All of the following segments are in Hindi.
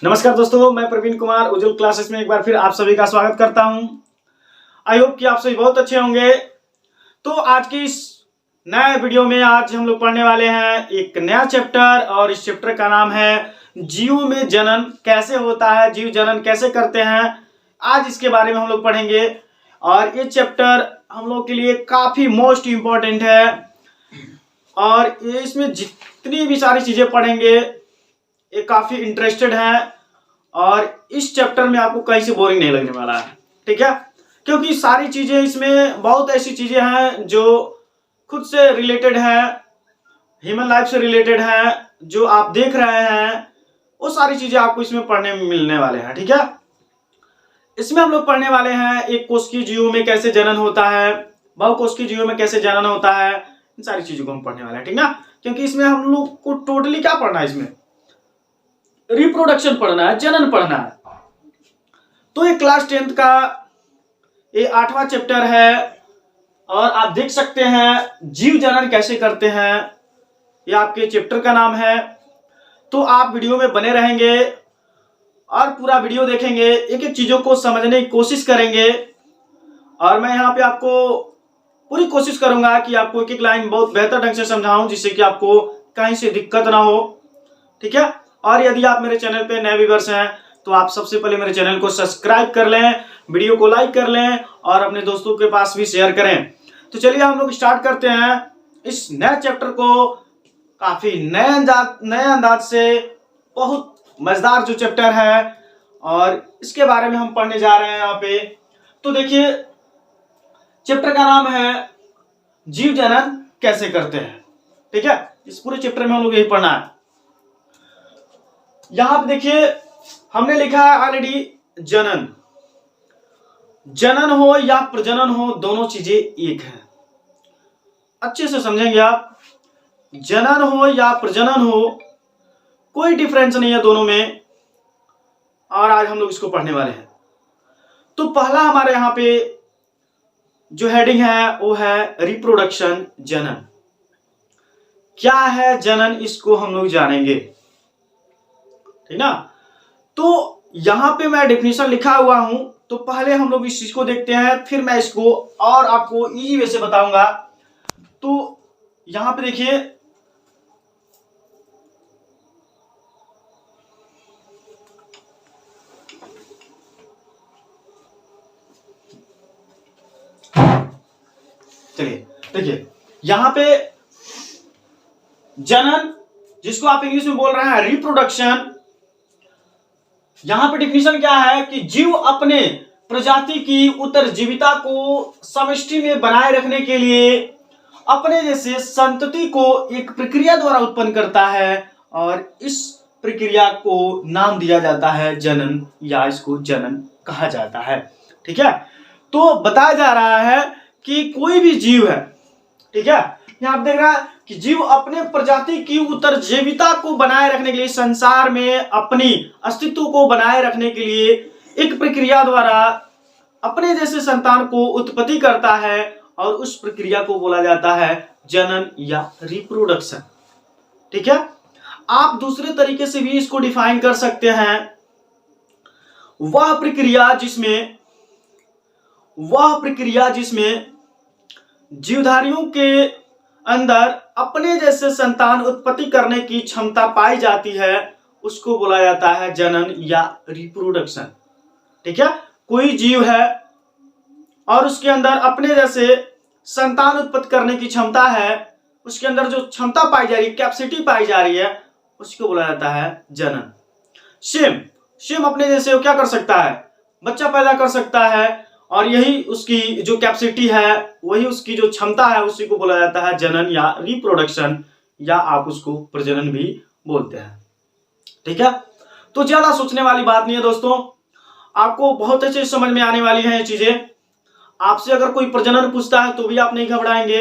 नमस्कार दोस्तों, मैं प्रवीण कुमार उज्जवल क्लासेस में एक बार फिर आप सभी का स्वागत करता हूं। आई होप कि आप सभी बहुत अच्छे होंगे। तो आज की इस नए वीडियो में आज हम लोग पढ़ने वाले हैं एक नया चैप्टर, और इस चैप्टर का नाम है जीव में जनन कैसे होता है, जीव जनन कैसे करते हैं। आज इसके बारे में हम लोग पढ़ेंगे, और ये चैप्टर हम लोग के लिए काफी मोस्ट इम्पोर्टेंट है, और ये इसमें जितनी भी सारी चीजें पढ़ेंगे ये काफी इंटरेस्टेड है, और इस चैप्टर में आपको कहीं से बोरिंग नहीं लगने वाला है। ठीक है, क्योंकि सारी चीजें इसमें बहुत ऐसी चीजें हैं जो खुद से रिलेटेड है, ह्यूमन लाइफ से रिलेटेड है, जो आप देख रहे हैं वो सारी चीजें आपको इसमें पढ़ने में मिलने वाले हैं। ठीक है, इसमें हम लोग पढ़ने वाले हैं एक कोशिकीय जीवों में कैसे जनन होता है, बहुकोशिकीय जीवों में कैसे जनन होता है, इन सारी चीजों को हम पढ़ने वाले हैं। ठीक ना, क्योंकि इसमें हम लोग को टोटली क्या पढ़ना है, इसमें रिप्रोडक्शन पढ़ना है, जनन पढ़ना है। तो ये क्लास 10th का ये 8वां चैप्टर है, और आप देख सकते हैं जीव जनन कैसे करते हैं, ये आपके चैप्टर का नाम है। तो आप वीडियो में बने रहेंगे और पूरा वीडियो देखेंगे, एक एक चीजों को समझने की कोशिश करेंगे, और मैं यहाँ पे आपको पूरी कोशिश करूंगा कि आपको एक एक लाइन बहुत बेहतर ढंग से समझाऊं, जिससे कि आपको कहीं से दिक्कत ना हो। ठीक है, और यदि आप मेरे चैनल पे नए व्यूअर्स हैं तो आप सबसे पहले मेरे चैनल को सब्सक्राइब कर लें, वीडियो को लाइक कर लें, और अपने दोस्तों के पास भी शेयर करें। तो चलिए हम लोग स्टार्ट करते हैं इस नए चैप्टर को, काफी नए अंदाज से, बहुत मजेदार जो चैप्टर है, और इसके बारे में हम पढ़ने जा रहे हैं यहाँ पे। तो देखिए, चैप्टर का नाम है जीव जनन कैसे करते हैं। ठीक है, इस पूरे चैप्टर में हम लोग यही पढ़ना है। यहां पे देखिए हमने लिखा है ऑलरेडी जनन। जनन हो या प्रजनन हो, दोनों चीजें एक है, अच्छे से समझेंगे आप। जनन हो या प्रजनन हो, कोई डिफरेंस नहीं है दोनों में, और आज हम लोग इसको पढ़ने वाले हैं। तो पहला हमारे यहां पे जो हेडिंग है वो है रिप्रोडक्शन, जनन। क्या है जनन, इसको हम लोग जानेंगे। ठीक ना, तो यहां पे मैं डेफिनेशन लिखा हुआ हूं, तो पहले हम लोग इस चीज को देखते हैं, फिर मैं इसको और आपको इजी वे से बताऊंगा। तो यहां पे देखिए, चलिए देखिए यहां पे जनन, जिसको आप इंग्लिश में बोल रहे हैं रिप्रोडक्शन, यहां पे डिफिनेशन क्या है कि जीव अपने प्रजाति की उत्तरजीविता को समष्टि में बनाए रखने के लिए अपने जैसे संतति को एक प्रक्रिया द्वारा उत्पन्न करता है, और इस प्रक्रिया को नाम दिया जाता है जनन, या इसको जनन कहा जाता है। ठीक है, तो बताया जा रहा है कि कोई भी जीव है, ठीक है, यहां आप देख रहा है कि जीव अपने प्रजाति की उत्तरजीविता को बनाए रखने के लिए, संसार में अपनी अस्तित्व को बनाए रखने के लिए एक प्रक्रिया द्वारा अपने जैसे संतान को उत्पत्ति करता है, और उस प्रक्रिया को बोला जाता है जनन या रिप्रोडक्शन। ठीक है, आप दूसरे तरीके से भी इसको डिफाइन कर सकते हैं, वह प्रक्रिया जिसमें जीवधारियों के अंदर अपने जैसे संतान उत्पत्ति करने की क्षमता पाई जाती है, उसको बोला जाता है जनन या रिप्रोडक्शन। ठीक है, कोई जीव है और उसके अंदर अपने जैसे संतान उत्पत्ति करने की क्षमता है, उसके अंदर जो क्षमता पाई जा रही है, कैपेसिटी पाई जा रही है, उसको बोला जाता है जनन। सेम अपने जैसे वो क्या कर सकता है, बच्चा पैदा कर सकता है, और यही उसकी जो कैपेसिटी है, वही उसकी जो क्षमता है, उसी को बोला जाता है जनन या रिप्रोडक्शन, या आप उसको प्रजनन भी बोलते हैं। ठीक है, तो ज्यादा सोचने वाली बात नहीं है दोस्तों, आपको बहुत अच्छे समझ में आने वाली है ये चीजें। आपसे अगर कोई प्रजनन पूछता है तो भी आप नहीं घबराएंगे,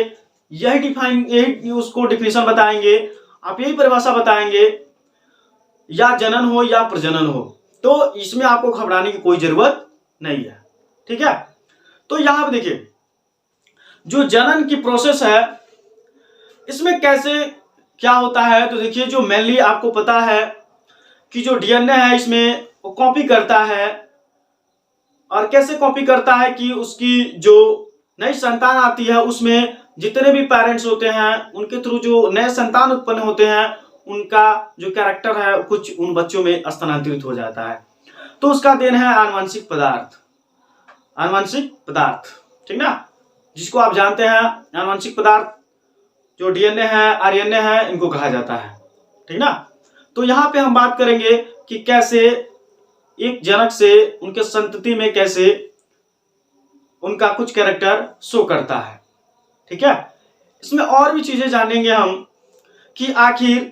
यही उसको डिफिनेशन बताएंगे, आप यही परिभाषा बताएंगे, या जनन हो या प्रजनन हो, तो इसमें आपको घबराने की कोई जरूरत नहीं है। ठीक है, तो यहां पे देखिए जो जनन की प्रोसेस है, इसमें कैसे क्या होता है, तो देखिए जो मेनली आपको पता है कि जो डीएनए है इसमें वो कॉपी करता है, और कैसे कॉपी करता है कि उसकी जो नई संतान आती है उसमें जितने भी पेरेंट्स होते हैं उनके थ्रू जो नए संतान उत्पन्न होते हैं उनका जो कैरेक्टर है कुछ उन बच्चों में स्थानांतरित हो जाता है। तो उसका देन है आनुवंशिक पदार्थ, आनुवंशिक पदार्थ, ठीक ना, जिसको आप जानते हैं आनुवंशिक पदार्थ जो डीएनए है, आरएनए है, इनको कहा जाता है, ठीक ना। तो यहाँ पे हम बात करेंगे कि कैसे एक जनक से उनके संतति में कैसे उनका कुछ कैरेक्टर शो करता है, ठीक है। इसमें और भी चीजें जानेंगे हम कि आखिर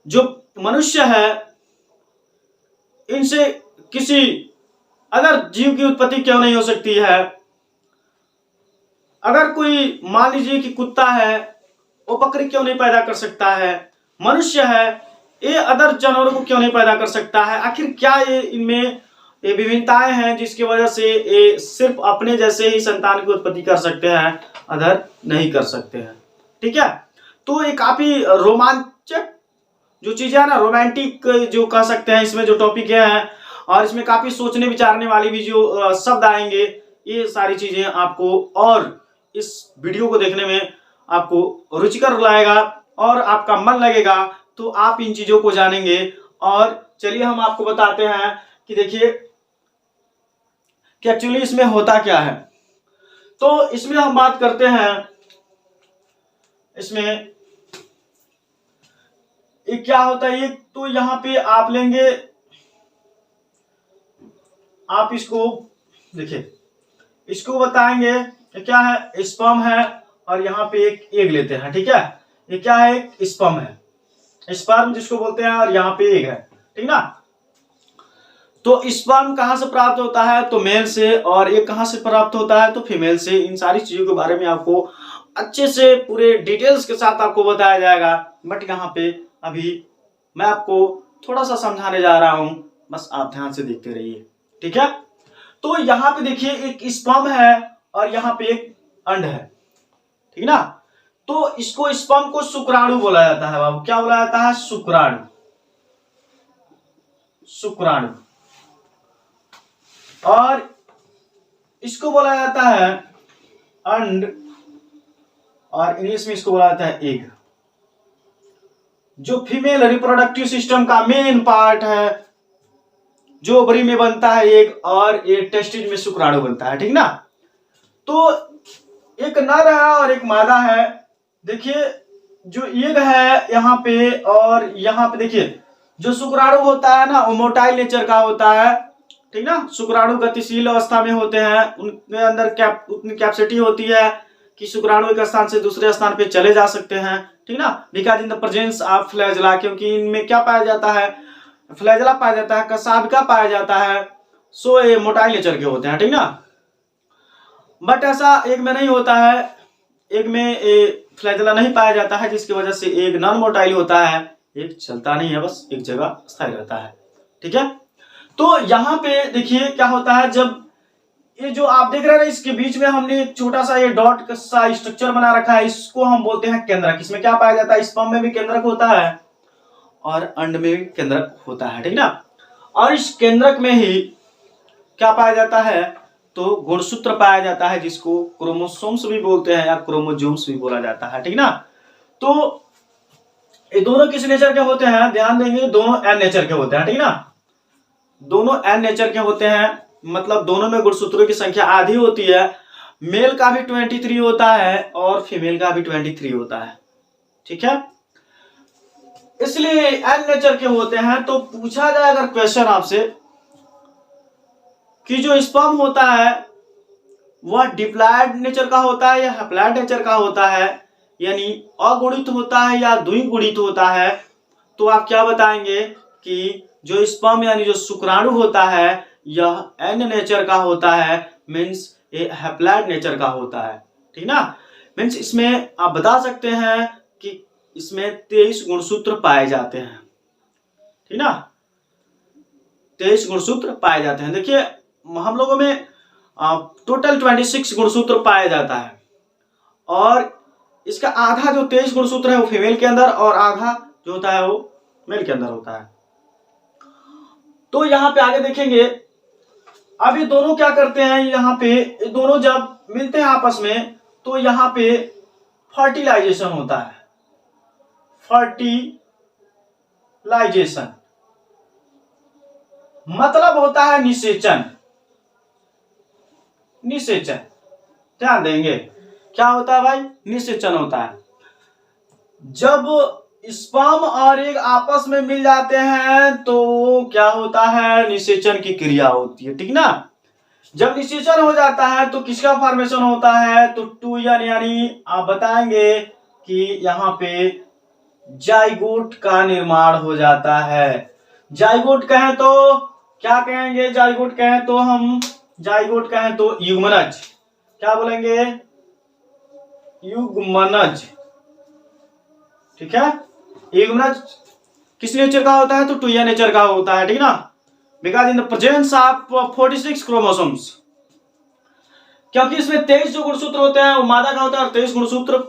जो मनुष्य है इनसे किसी अदर जीव की उत्पत्ति क्यों नहीं हो सकती है। अगर कोई मान लीजिए कि कुत्ता है वो बकरी क्यों नहीं पैदा कर सकता है, मनुष्य है ये अदर जानवरों को क्यों नहीं पैदा कर सकता है। आखिर क्या ये इनमें ये विभिन्नताएं हैं जिसकी वजह से ये सिर्फ अपने जैसे ही संतान की उत्पत्ति कर सकते हैं, अदर नहीं कर सकते हैं, ठीक है। तो ये काफी रोमांचक जो चीजें है ना, रोमांटिक जो कह सकते हैं इसमें जो टॉपिक है, और इसमें काफी सोचने विचारने वाली भी जो शब्द आएंगे, ये सारी चीजें आपको और इस वीडियो को देखने में आपको रुचिकर लाएगा और आपका मन लगेगा, तो आप इन चीजों को जानेंगे। और चलिए हम आपको बताते हैं कि देखिए कि एक्चुअली इसमें होता क्या है। तो इसमें हम बात करते हैं, इसमें ये क्या होता है, एक तो यहां पे आप लेंगे, आप इसको देखिए, इसको बताएंगे ये क्या है, स्पर्म है, और यहाँ पे एक एग लेते हैं, ठीक है। ये क्या है, एक स्पर्म है, स्पर्म जिसको बोलते हैं, और यहाँ पे एग है, ठीक ना। तो स्पर्म कहां से प्राप्त होता है, तो मेल से, और ये कहां से प्राप्त होता है, तो फीमेल से। इन सारी चीजों के बारे में आपको अच्छे से पूरे डिटेल्स के साथ आपको बताया जाएगा, बट यहाँ पे अभी मैं आपको थोड़ा सा समझाने जा रहा हूं, बस आप ध्यान से देखते रहिए, ठीक है। तो यहाँ पे देखिए एक स्पर्म है और यहाँ पे एक अंड है, ठीक ना। तो इसको स्पर्म को शुक्राणु बोला जाता है बाबू, क्या बोला जाता है, शुक्राणु, शुक्राणु। और इसको बोला जाता है अंड, और इंग्लिश में इसको बोला जाता है एग। जो फीमेल रिप्रोडक्टिव सिस्टम का मेन पार्ट है, जो ओवरी में बनता है एग, और ये टेस्टिस में शुक्राणु बनता है, ठीक ना। तो एक नर है और एक मादा है। देखिए जो एग है यहाँ पे, और यहाँ पे देखिए जो शुक्राणु होता है ना वो मोटाइल नेचर का होता है, ठीक ना। शुक्राणु गतिशील अवस्था में होते हैं, उनके अंदर उतनी कैपेसिटी होती है कि शुक्राणु एक स्थान से दूसरे स्थान पे चले जा सकते हैं, ठीक ना। Because in the presence of flagella, क्योंकि इनमें क्या पाया जाता है, फ्लैजेला पाया जाता है, कशाभिका पाया जाता है। सो ये मोटाइल नेचर के होते हैं, ठीक ना। बट ऐसा एग में नहीं होता है, एग में फ्लैजेला नहीं पाया जाता है, जिसकी वजह से एग नॉन मोटाइल होता है, एग चलता नहीं है, बस एक जगह स्थायी रहता है, ठीक है। तो यहाँ पे देखिए क्या होता है, जब ये जो आप देख रहे हैं इसके बीच में हमने एक छोटा सा ये डॉट सा स्ट्रक्चर बना रखा है, इसको हम बोलते हैं केंद्रक। इसमें क्या पाया जाता है, स्पर्म में भी केंद्रक होता है और अंड में भी केंद्रक होता है, ठीक ना। और इस केंद्रक में ही क्या पाया जाता है, तो गुणसूत्र पाया जाता है, जिसको क्रोमोसोम्स भी बोलते हैं या क्रोमोजोम्स भी बोला जाता है, ठीक ना। तो ये दोनों किस नेचर के होते हैं, ध्यान देंगे, दोनों एन नेचर के होते हैं, ठीक ना। दोनों एन नेचर के होते हैं, मतलब दोनों में गुणसूत्रों की संख्या आधी होती है। मेल का भी 23 होता है और फीमेल का भी 23 होता है, ठीक है। इसलिए एन नेचर के होते हैं। तो पूछा जाए अगर क्वेश्चन आपसे कि जो स्पर्म होता है वह डिप्लॉयड नेचर का होता है या हैप्लॉयड नेचर का होता है, यानी अगुणित होता है या द्विगुणित होता है, तो आप क्या बताएंगे कि जो स्पर्म यानी जो शुक्राणु होता है यह एन नेचर का होता है, मीन्स ये हैप्लॉयड नेचर का होता है, ठीक ना। मीन्स इसमें आप बता सकते हैं कि इसमें 23 गुणसूत्र पाए जाते हैं, ठीक ना, 23 गुणसूत्र पाए जाते हैं। देखिए हम लोगों में टोटल 26 गुणसूत्र पाया जाता है, और इसका आधा जो 23 गुणसूत्र है वो फीमेल के अंदर और आधा जो होता है वो मेल के अंदर होता है। तो यहाँ पे आगे देखेंगे, अब ये दोनों क्या करते हैं, यहाँ पे ये दोनों जब मिलते हैं आपस में तो यहाँ पे फर्टिलाइजेशन होता है। फर्टिलाइजेशन मतलब होता है निषेचन। निषेचन ध्यान देंगे, क्या होता है भाई, निषेचन होता है। जब स्पर्म और एग आपस में मिल जाते हैं तो क्या होता है, निषेचन की क्रिया होती है, ठीक ना। जब निषेचन हो जाता है तो किसका फॉर्मेशन होता है, तो 2n यानी आप बताएंगे कि यहाँ पे जाइगोट का निर्माण हो जाता है। जाइगोट कहें तो क्या कहेंगे, जाइगोट कहें तो हम जाइगोट कहें तो युग्मनज, क्या बोलेंगे, युग्मनज, ठीक है। युग्मनज किस नेचर का होता है, तो 2n नेचर का होता है, ठीक ना। Because in the presence of 46 chromosomes, क्योंकि इसमें 23 जो गुणसूत्र होते हैं वो मादा का होता है और 23 गुणसूत्र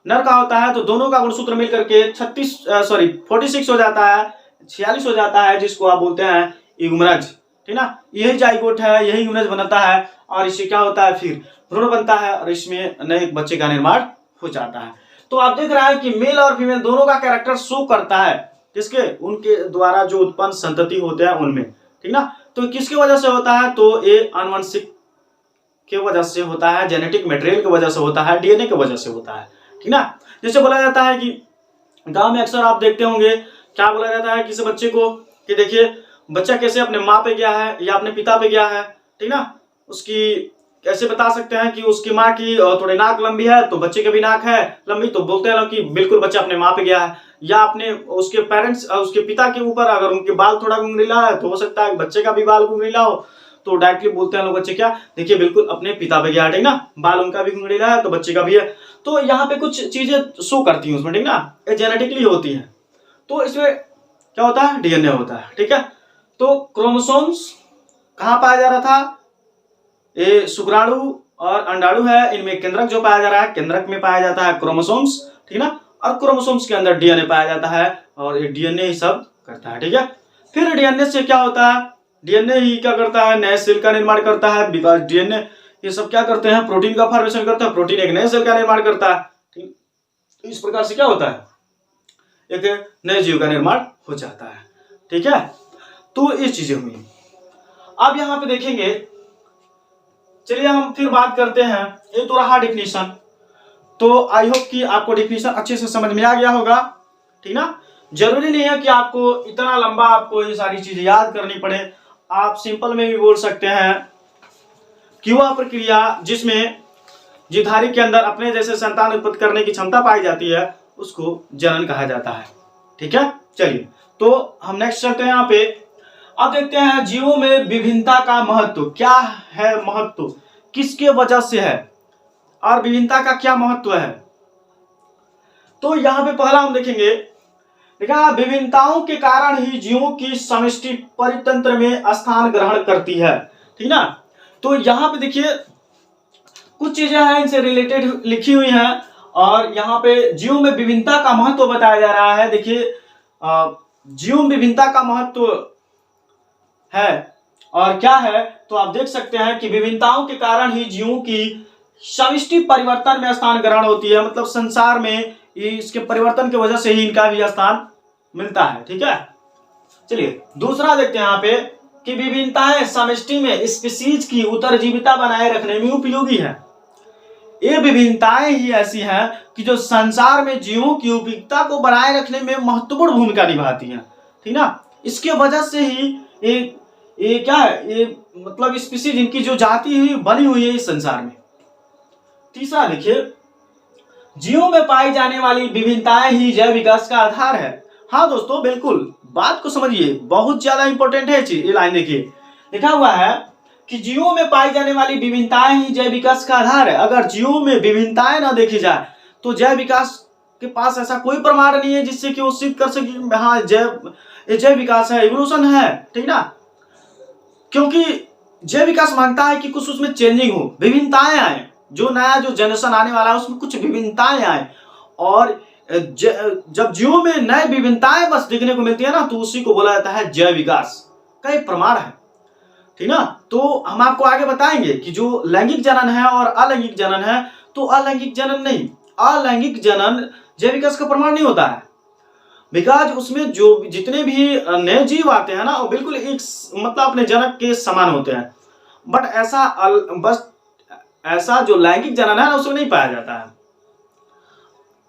नर का होता है, तो दोनों का गुणसूत्र मिलकर के 46 हो जाता है, 46 हो जाता है, जिसको आप बोलते हैं युग्मनज, ठीक ना। यही जाइगोट है, यही युग्मनज बनता है और इससे क्या होता है, फिर भ्रूण बनता है और इसमें नए बच्चे का निर्माण हो जाता है। तो आप देख रहे हैं कि मेल और फीमेल दोनों का कैरेक्टर शो करता है किसके, उनके द्वारा जो उत्पन्न संतति होते हैं उनमें, ठीक ना। तो किसकी वजह से होता है, तो ये आनुवंशिक के वजह से होता है, जेनेटिक मटेरियल की वजह से होता है, डीएनए की वजह से होता है, ठीक ना। जैसे बोला जाता है कि गांव में अक्सर आप देखते होंगे, क्या बोला जाता है किसी बच्चे को कि देखिए बच्चा कैसे अपने माँ पे गया है या अपने पिता पे गया है, ठीक ना। उसकी कैसे बता सकते हैं कि उसकी माँ की थोड़ी नाक लंबी है तो बच्चे की भी नाक है लंबी, तो बोलते हैं कि बिल्कुल बच्चा अपने माँ पे गया है। या अपने उसके पेरेंट्स उसके पिता के ऊपर अगर उनके बाल थोड़ा घुंघरीला है तो हो सकता है बच्चे का भी बाल घुंघरीला हो, तो डायरेक्टली बोलते हैं लोग बच्चे क्या, देखिए बिल्कुल अपने पिता पे गया है, ठीक ना। बाल उनका भी घुंघरीला है तो बच्चे का भी है। तो यहाँ पे कुछ चीजें शो करती हैं उसमें, ठीक ना, ये जेनेटिकली होती है। तो इसमें क्या होता है, डीएनए होता है, ठीक है। तो क्रोमोसोम्स कहाँ पाया जा रहा था, ये शुक्राणु और अंडाणु है, इनमें केंद्रक जो पाया जा रहा है, केंद्रक में पाया जाता है क्रोमोसोम्स, ठीक ना। और क्रोमोसोम्स के अंदर डीएनए पाया जाता है और ये डीएनए ही सब करता है, ठीक है। फिर डीएनए से क्या होता है, डीएनए ही क्या करता है, नए सेल का निर्माण करता है। बिकॉज डीएनए ये सब क्या करते हैं, प्रोटीन का फॉर्मेशन करता है, प्रोटीन एक नए सेल का निर्माण करता है, ठीक। इस प्रकार से क्या होता है, एक नए जीव का निर्माण हो जाता है, ठीक है। तो ये चीजें हुई। अब यहाँ पे देखेंगे, चलिए हम फिर बात करते हैं, ये तो रहा डिफिनीशन। तो आई होप कि आपको डिफिनीशन अच्छे से समझ में आ गया होगा, ठीक ना। जरूरी नहीं है कि आपको इतना लंबा आपको ये सारी चीजें याद करनी पड़े, आप सिंपल में भी बोल सकते हैं कि वह प्रक्रिया जिसमें जीवधारी के अंदर अपने जैसे संतान उत्पत्ति करने की क्षमता पाई जाती है उसको जनन कहा जाता है, ठीक है। चलिए तो हम नेक्स्ट चलते हैं यहाँ पे। अब देखते हैं जीवों में विभिन्नता का महत्व क्या है, महत्व किसके वजह से है और विभिन्नता का क्या महत्व है। तो यहाँ पे पहला हम देखेंगे, देखा विभिन्नताओं के कारण ही जीवों की समष्टि परितंत्र में स्थान ग्रहण करती है, ठीक ना। तो यहाँ पे देखिए कुछ चीजें हैं इनसे रिलेटेड लिखी हुई हैं और यहाँ पे जीवों में विभिन्नता का महत्व बताया जा रहा है। देखिए जीव में विभिन्नता का महत्व है और क्या है, तो आप देख सकते हैं कि विभिन्नताओं के कारण ही जीवों की समष्टि परिवर्तन में स्थान ग्रहण होती है, मतलब संसार में इसके परिवर्तन की वजह से ही इनका भी स्थान मिलता है, ठीक है। चलिए दूसरा देखते हैं यहाँ पे कि विभिन्नताएं समष्टि में स्पीशीज की उत्तरजीविता बनाए रखने में उपयोगी है। ये विभिन्नताएं ही ऐसी हैं कि जो संसार में जीवों की उपयोगिता को बनाए रखने में महत्वपूर्ण भूमिका निभाती हैं, ठीक ना। इसके वजह से ही ये क्या है, ये मतलब स्पीशीज इनकी जो जाति हुई बनी हुई है इस संसार में। तीसरा देखिए, जीवों में पाई जाने वाली विभिन्नताएं ही जैव विकास का आधार है। हाँ दोस्तों बिल्कुल, बात को समझिए, बहुत ज्यादा इंपॉर्टेंट है ये लाइन। देखिए लिखा हुआ है कि जीवों में पाई जाने वाली विभिन्नताएं ही जैव विकास का आधार है। अगर जीवों में विभिन्नताएं ना देखी जाए तो जैव विकास के पास ऐसा कोई प्रमाण नहीं है जिससे कि वो सिद्ध कर सके हाँ जैव विकास है, इवोल्यूशन है, ठीक ना। क्योंकि जैव विकास मांगता है कि कुछ उसमें चेंजिंग हो, विभिन्नताएं आए, जो नया जो जनरेशन आने वाला है उसमें कुछ विभिन्नताएं आए, और जब जीवों में नए विभिन्नताएं बस देखने को मिलती है ना, तो उसी को बोला जाता है जैव विकास का एक प्रमाण है, ठीक ना। तो हम आपको आगे बताएंगे कि जो लैंगिक जनन है और अलैंगिक जनन है, तो अलैंगिक जनन नहीं, अलैंगिक जनन जैव विकास का प्रमाण नहीं होता है, बिकॉज उसमें जो जितने भी नए जीव आते हैं ना, वो बिल्कुल एक मतलब अपने जनक के समान होते हैं, बट ऐसा जो लैंगिक जनन है ना उसमें नहीं पाया जाता है।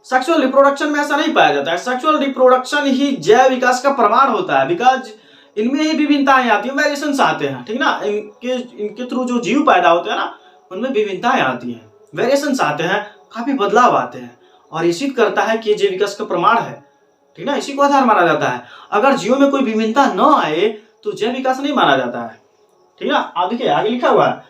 सेक्सुअल रिप्रोडक्शन में ऐसा नहीं पाया जाता है। सेक्सुअल रिप्रोडक्शन ही जैव विकास का प्रमाण होता है, बिकॉज इनमें ही विभिन्नताएं आती हैं, वेरिएशंस आते हैं, ठीक ना। इनके थ्रू जो जीव पैदा होते हैं ना, उनमें विभिन्नताएं आती हैं, वेरिएशंस आते हैं, काफी बदलाव आते हैं, और ये सिद्ध करता है कि जैव विकास का प्रमाण है, ठीक ना। इसी को आधार माना जाता है। अगर जीवों में कोई विभिन्नता न आए तो जैव विकास नहीं माना जाता है, ठीक ना। आप देखिए आगे लिखा हुआ है,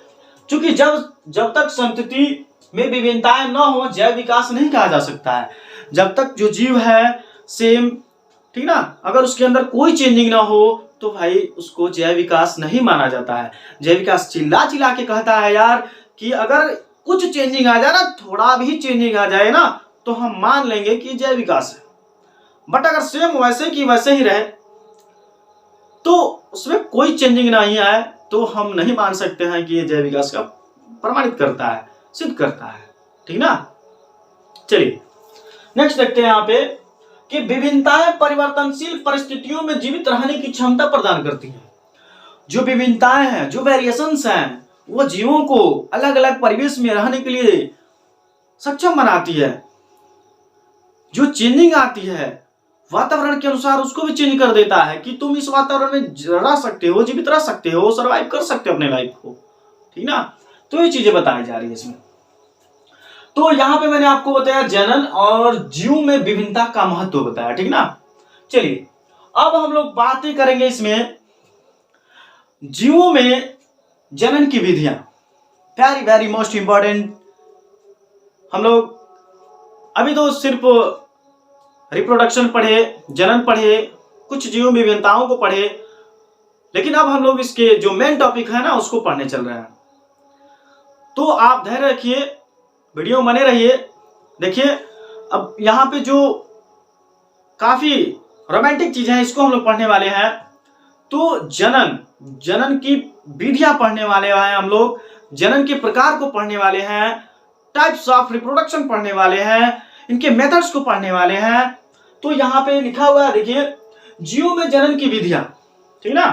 क्योंकि जब तक संतति में विभिन्नताएं न हो, जैव विकास नहीं कहा जा सकता है। जब तक जो जीव है सेम, ठीक ना, अगर उसके अंदर कोई चेंजिंग ना हो तो भाई उसको जैव विकास नहीं माना जाता है। जैव विकास चिल्ला चिल्ला के कहता है यार कि अगर कुछ चेंजिंग आ जाए ना, थोड़ा भी चेंजिंग आ जाए ना, तो हम मान लेंगे कि जैव विकास है, बट अगर सेम वैसे की वैसे ही रहे तो उसमें कोई चेंजिंग नहीं आए तो हम नहीं मान सकते हैं कि ये जैव विकास का प्रमाणित करता है, सिद्ध करता है, ठीक ना। चलिए नेक्स्ट देखते हैं यहाँ पे कि विभिन्नताएं परिवर्तनशील परिस्थितियों में जीवित रहने की क्षमता प्रदान करती हैं। जो विभिन्नताएं हैं, जो वेरिएशंस हैं, वो जीवों को अलग अलग परिवेश में रहने के लिए सक्षम बनाती है। जो चेंजिंग आती है वातावरण के अनुसार, उसको भी चेंज कर देता है कि तुम इस वातावरण में रह सकते हो, जीवित रह सकते हो, सर्वाइव कर सकते हो अपने लाइफ को, ठीक ना। तो ये चीजें बताई जा रही है इसमें। तो यहां पे मैंने आपको बताया जनन और जीव में विभिन्नता का महत्व बताया, ठीक ना। चलिए अब हम लोग बातें करेंगे इसमें जीवों में जनन की विधियां, वेरी वेरी मोस्ट इंपॉर्टेंट। हम लोग अभी तो सिर्फ रिप्रोडक्शन पढ़े, जनन पढ़े, कुछ जीवों में विभिन्नताओं को पढ़े, लेकिन अब हम लोग इसके जो मेन टॉपिक है ना उसको पढ़ने चल रहे हैं। तो आप धैर्य रखिए, वीडियो बने रहिए। देखिए अब यहाँ पे जो काफी रोमांटिक चीजें हैं इसको हम लोग पढ़ने वाले हैं। तो जनन की विधियां पढ़ने वाले हैं हम लोग, जनन के प्रकार को पढ़ने वाले हैं, टाइप्स ऑफ रिप्रोडक्शन पढ़ने वाले हैं, इनके मेथड्स को पढ़ने वाले हैं। तो यहाँ पे लिखा हुआ है देखिए, जीवों में जनन की विधियां, ठीक ना।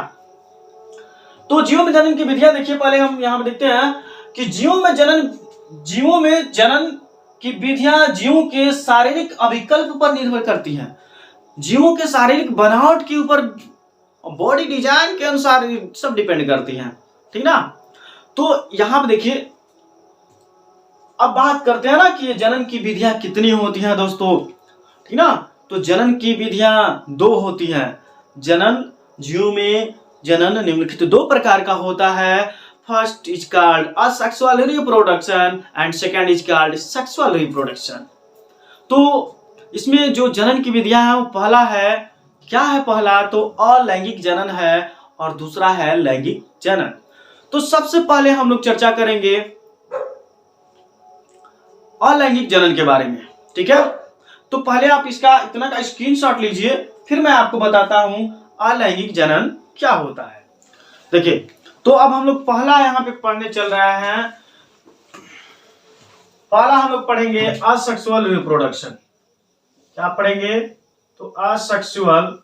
तो जीवों में जनन की विधियां देखिए, पहले हम यहाँ पे देखते हैं कि जीवों में जनन की विधियां जीवों के शारीरिक अभिकल्प पर निर्भर करती हैं। जीवों के शारीरिक बनावट के ऊपर, बॉडी डिजाइन के अनुसार सब डिपेंड करती हैं, ठीक ना। तो यहां पे देखिए, अब बात करते हैं ना कि ये जनन की विधियां कितनी होती हैं दोस्तों, ठीक ना। तो जनन की विधियां 2 होती हैं। जनन, जीव में जनन निम्नलिखित 2 प्रकार का होता है। First is called asexual reproduction and second is called sexual reproduction. तो इसमें जो जनन की विधियां हैं वो पहला है, क्या है पहला, तो अलैंगिक जनन है और दूसरा है लैंगिक जनन। तो सबसे पहले हम लोग चर्चा करेंगे अलैंगिक जनन के बारे में, ठीक है। तो पहले आप इसका इतना का स्क्रीनशॉट लीजिए, फिर मैं आपको बताता हूं अलैंगिक जनन क्या होता है। देखिए, तो अब हम लोग पहला यहां पे पढ़ने चल रहे हैं। पहला हम लोग पढ़ेंगे असेक्सुअल रिप्रोडक्शन। क्या पढ़ेंगे, तो असेक्सुअल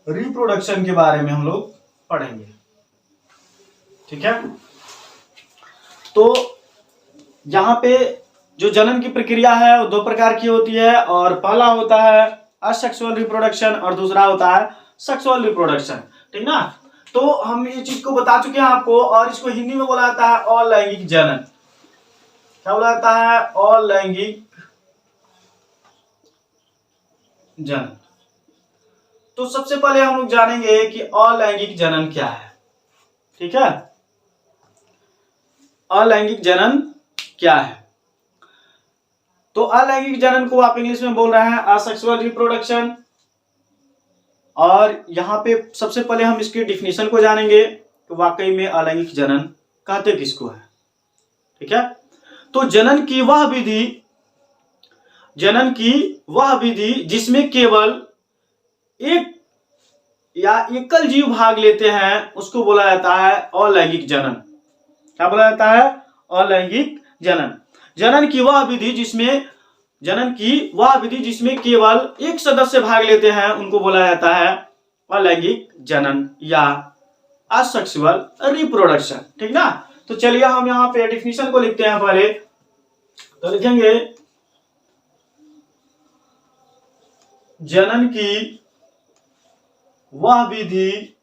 रिप्रोडक्शन के बारे में हम लोग पढ़ेंगे, ठीक है। तो यहां पे जो जनन की प्रक्रिया है वो 2 प्रकार की होती है, और पहला होता है असेक्सुअल रिप्रोडक्शन और दूसरा होता है सेक्सुअल रिप्रोडक्शन, ठीक ना। तो हम ये चीज को बता चुके हैं आपको, और इसको हिंदी में बोला जाता है अलैंगिक जनन। क्या बोला जाता है, अलैंगिक जनन। तो सबसे पहले हम लोग जानेंगे कि अलैंगिक जनन क्या है, ठीक है। अलैंगिक जनन क्या है, तो अलैंगिक जनन को आप इंग्लिश में बोल रहे हैं असेक्सुअल रिप्रोडक्शन। और यहां पे सबसे पहले हम इसकी डिफिनेशन को जानेंगे। कि वाकई में अलैंगिक जनन कहते किसको है। ठीक है, तो जनन की वह विधि जिसमें केवल एक या एकल जीव भाग लेते हैं उसको बोला जाता है अलैंगिक जनन। क्या बोला जाता है? अलैंगिक जनन। जनन की वह विधि जिसमें केवल एक सदस्य भाग लेते हैं उनको बोला जाता है अलैंगिक जनन या असेक्सुअल रिप्रोडक्शन। ठीक ना। तो चलिए हम यहाँ पे डेफिनेशन को लिखते हैं। पहले तो लिखेंगे जनन की वह विधि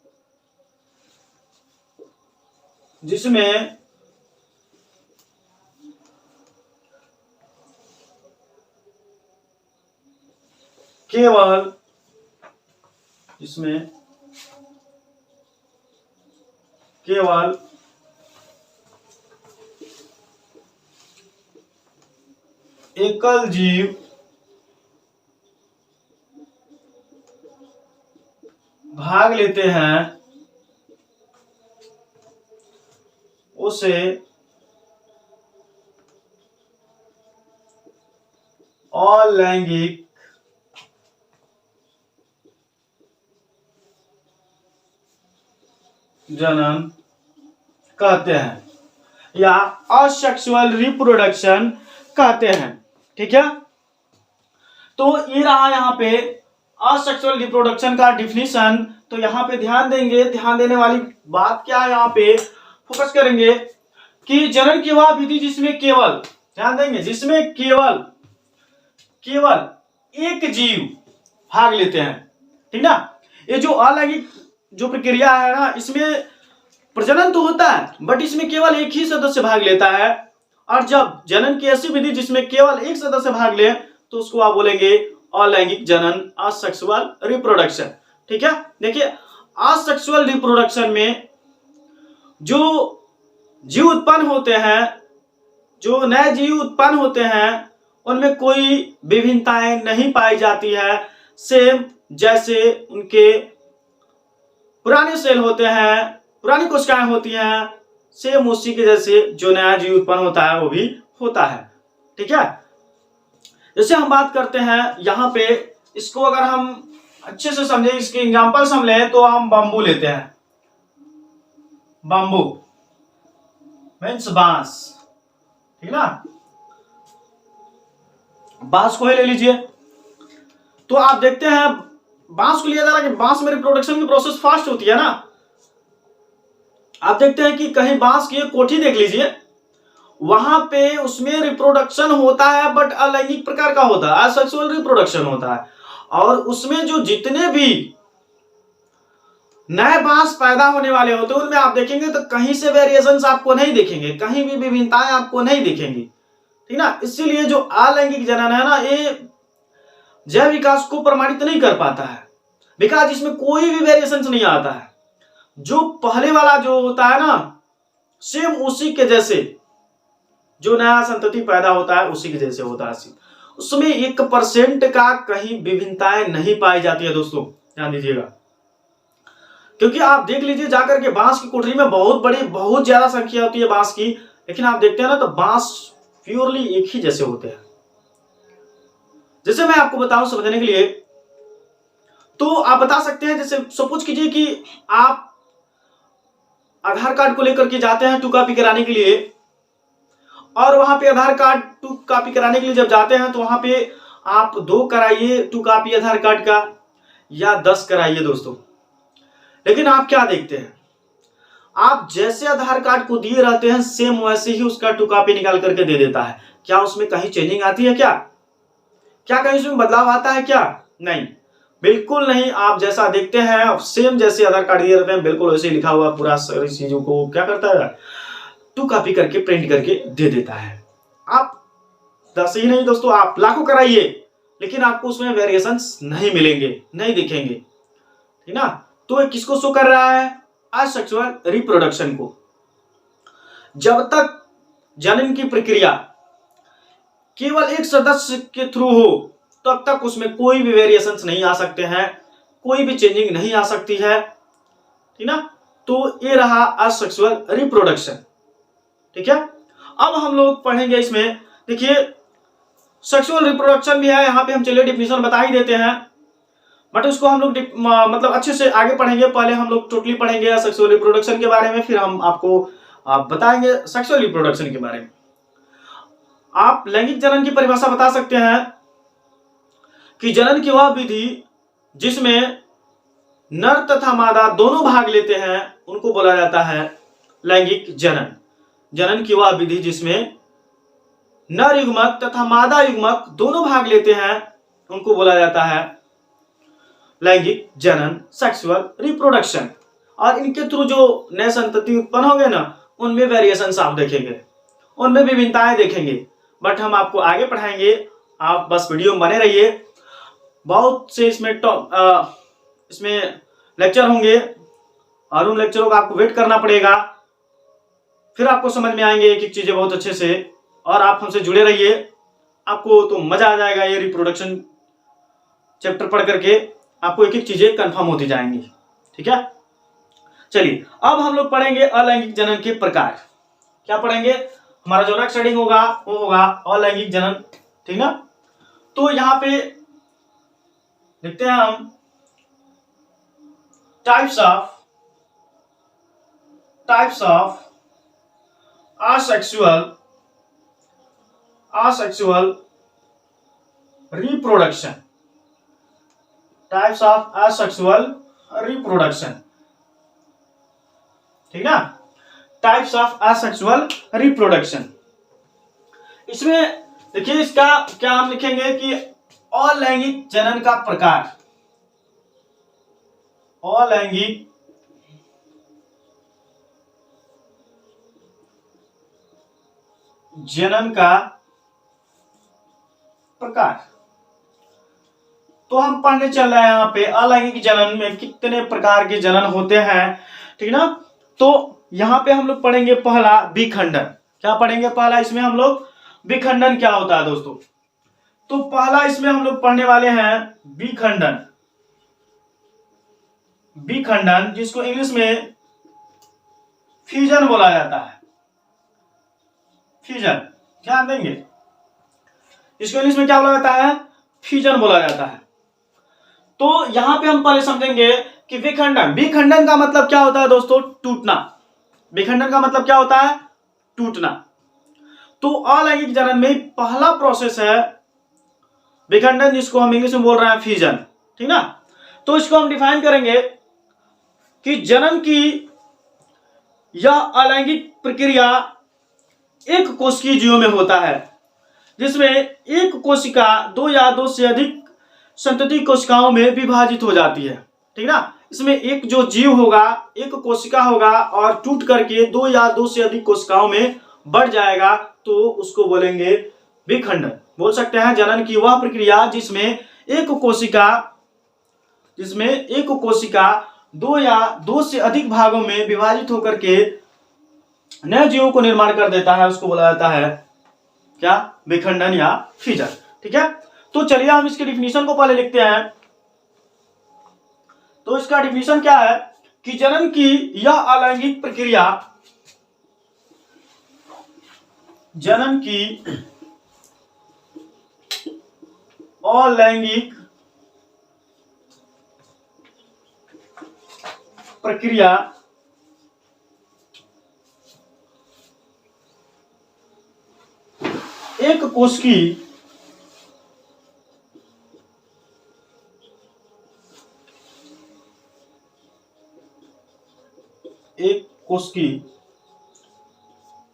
जिसमें केवल एकल जीव भाग लेते हैं उसे अलैंगिक जनन कहते हैं या असेक्सुअल रिप्रोडक्शन कहते हैं। ठीक है, तो ये रहा यहाँ पे असेक्सुअल रिप्रोडक्शन का डिफिनीशन। तो यहाँ पे ध्यान देने वाली बात क्या है, यहाँ पे फोकस करेंगे कि जनन की वह विधि जिसमें केवल, ध्यान देंगे, जिसमें केवल एक जीव भाग लेते हैं। ठीक ना। ये जो अलैंगिक जो प्रक्रिया है ना, इसमें प्रजनन तो होता है बट इसमें केवल एक ही सदस्य भाग लेता है। और जब जनन की ऐसी विधि जिसमें केवल एक सदस्य भाग ले तो उसको आप बोलेंगे अलैंगिक जनन, असेक्सुअल रिप्रोडक्शन। ठीक है, देखिए असेक्सुअल रिप्रोडक्शन में जो जीव उत्पन्न होते हैं, जो नए जीव उत्पन्न होते हैं, उनमें कोई विभिन्नताएं नहीं पाई जाती है। सेम जैसे उनके पुराने सेल होते हैं, पुरानी कोशिकाएं होती हैं, सेम उसी के जैसे जो नया जीव उत्पन्न होता है वो भी होता है। ठीक है, जैसे हम बात करते हैं यहाँ पे, इसको अगर हम अच्छे से समझे, इसके एग्जांपल्स हम लें तो हम बम्बू लेते हैं। बम्बू मीन्स बांस। ठीक ना, बांस को ही ले लीजिए। तो आप देखते हैं बांस को लिया जा रहा है कि बांस में रिप्रोडक्शन की प्रोसेस फास्ट होती है ना। आप देखते हैं कि कहीं बांस की एक कोठी देख लीजिए, वहां पे उसमें रिप्रोडक्शन होता है बट अलैंगिक प्रकार का होता है, असेक्सुअल रिप्रोडक्शन होता है। और उसमें जो जितने भी नए बांस पैदा होने वाले होते हैं उनमें आप देखेंगे तो कहीं से वेरिएशंस आपको नहीं दिखेंगे, कहीं भी विभिन्नताएं आपको नहीं दिखेंगी। ठीक ना। इसीलिए जो अलैंगिक जनन है ना, ये जैव विकास को प्रमाणित नहीं कर पाता है, बिकॉज इसमें कोई भी वेरिएशंस नहीं आता है। जो पहले वाला जो होता है ना, सेम उसी के जैसे जो नया संतति पैदा होता है उसी के जैसे होता है। उसमें 1% का कहीं विभिन्नताएं नहीं पाई जाती है। दोस्तों ध्यान दीजिएगा, क्योंकि आप देख लीजिए जाकर के बांस की कोठरी में बहुत ज्यादा संख्या होती है बांस की, लेकिन आप देखते हैं ना तो बांस प्योरली एक ही जैसे होते हैं। जैसे मैं आपको बताऊं समझने के लिए, तो आप बता सकते हैं, जैसे सपोज कीजिए कि आप आधार कार्ड को लेकर के जाते हैं 2 कॉपी कराने के लिए, और वहां पे आधार कार्ड 2 कॉपी कराने के लिए जब जाते हैं तो वहां पे आप 2 कराइए 2 कॉपी आधार कार्ड का या 10 कराइए दोस्तों। लेकिन आप क्या देखते हैं, आप जैसे आधार कार्ड को दिए रहते हैं सेम वैसे ही उसका 2 कॉपी निकाल करके दे देता है। क्या उसमें कहीं चेंजिंग आती है? क्या कहीं उसमें बदलाव आता है? क्या नहीं, बिल्कुल नहीं। आप जैसा देखते हैं सेम जैसे आधार कार्ड दिए रहते हैं बिल्कुल वैसे लिखा हुआ पूरा सारी चीजों को क्या करता है 2 कॉपी करके प्रिंट करके दे देता है। आप 10 ही नहीं दोस्तों, आप लाखों कराइए लेकिन आपको उसमें वेरिएशंस नहीं मिलेंगे, नहीं दिखेंगे। ठीक ना। तो किसको शो कर रहा है? असेक्सुअल रिप्रोडक्शन को। जब तक जनन की प्रक्रिया केवल एक सदस्य के थ्रू हो तब तक उसमें कोई भी वेरिएशंस नहीं आ सकते हैं, कोई भी चेंजिंग नहीं आ सकती है। ठीक ना। तो ये रहा असेक्सुअल रिप्रोडक्शन। ठीक है, अब हम लोग पढ़ेंगे इसमें, देखिए सेक्सुअल रिप्रोडक्शन भी है, यहाँ पे हम चलिए डिफिनेशन बता ही देते हैं, बट उसको हम लोग मतलब अच्छे से आगे पढ़ेंगे। पहले हम लोग टोटली पढ़ेंगे सेक्सुअल रिप्रोडक्शन के बारे में, फिर हम आपको बताएंगे सेक्सुअल रिप्रोडक्शन के बारे में। आप लैंगिक जनन की परिभाषा बता सकते हैं कि जनन की वह विधि जिसमें नर तथा मादा दोनों भाग लेते हैं उनको बोला जाता है लैंगिक जनन। जनन की वह विधि जिसमें नर युग्मक तथा मादा युग्मक दोनों भाग लेते हैं उनको बोला जाता है लैंगिक जनन, सेक्सुअल रिप्रोडक्शन। और इनके थ्रू जो नए संतति उत्पन्न होंगे ना, उनमें वेरिएशंस आप देखेंगे, उनमें विभिन्नताएं देखेंगे, बट हम आपको आगे पढ़ाएंगे। आप बस वीडियो में बने रहिए, बहुत से इसमें लेक्चर होंगे और उन लेक्चरों का आपको वेट करना पड़ेगा, फिर आपको समझ में आएंगे एक एक चीजें बहुत अच्छे से। और आप हमसे जुड़े रहिए, आपको तो मजा आ जाएगा ये रिप्रोडक्शन चैप्टर पढ़ करके, आपको एक एक चीजें कंफर्म होती जाएंगी। ठीक है, चलिए अब हम लोग पढ़ेंगे अलैंगिक जनन के प्रकार। क्या पढ़ेंगे? हमारा जो नेक्स्ट हेडिंग होगा वो होगा अलैंगिक जनन। ठीक ना, तो यहां पे देखते हैं हम types of asexual reproduction, types of asexual reproduction। ठीक ना, टाइप्स ऑफ asexual reproduction। इसमें देखिए इसका क्या हम लिखेंगे कि अलैंगिक जनन का प्रकार, अलैंगिक जनन का प्रकार। तो हम पढ़ने चल रहे हैं यहाँ पे अलैंगिक जनन में कितने प्रकार के जनन होते हैं। ठीक ना, तो यहाँ पे हम लोग पढ़ेंगे पहला विखंडन। क्या पढ़ेंगे? पहला इसमें हम लोग विखंडन क्या होता है दोस्तों। तो पहला इसमें हम लोग पढ़ने वाले हैं विखंडन। विखंडन जिसको इंग्लिश में फ्यूजन बोला जाता है, फ्यूजन, ध्यान देंगे, इसको इंग्लिश में क्या बोला जाता है? फ्यूजन बोला जाता है। तो यहां पे हम पहले समझेंगे कि विखंडन, विखंडन का मतलब क्या होता है दोस्तों? टूटना। विखंडन का मतलब क्या होता है? टूटना। तो अलैंगिक जनन में पहला प्रोसेस है विखंडन, जिसको हम इंग्लिश में बोल रहे हैं फ्यूजन। ठीक ना, तो इसको हम डिफाइन करेंगे कि जनन की यह अलैंगिक प्रक्रिया एक कोशिकीय जीवों में होता है, जिसमें एक कोशिका दो या दो से अधिक संतति कोशिकाओं में विभाजित हो जाती है। ठीक ना, इसमें एक जो जीव होगा, एक कोशिका होगा और टूट करके दो या दो से अधिक कोशिकाओं में बढ़ जाएगा, तो उसको बोलेंगे विखंडन। बोल सकते हैं जनन की वह प्रक्रिया जिसमें एक कोशिका दो या दो से अधिक भागों में विभाजित होकर के नए जीवों को निर्माण कर देता है, उसको बोला जाता है क्या? विखंडन या फ्यूजन। ठीक है, तो चलिए हम इसके डिफिनीशन को पहले लिखते हैं। तो इसका डिफिनीशन क्या है कि जनन की यह अलैंगिक प्रक्रिया, जनन की अलैंगिक प्रक्रिया एक कोशिकी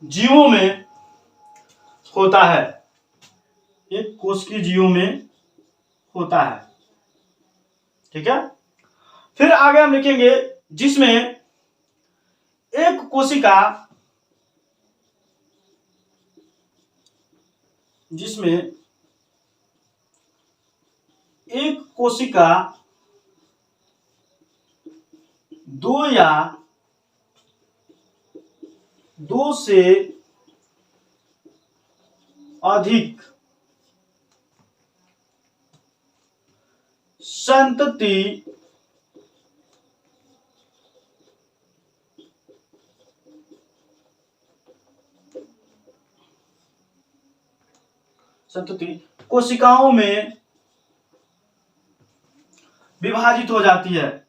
जीवों में होता है, एक कोशिकीय जीवों में होता है। ठीक है, फिर आगे हम लिखेंगे जिसमें एक कोशिका, दो या दो से अधिक संतति संतति कोशिकाओं में विभाजित हो जाती है।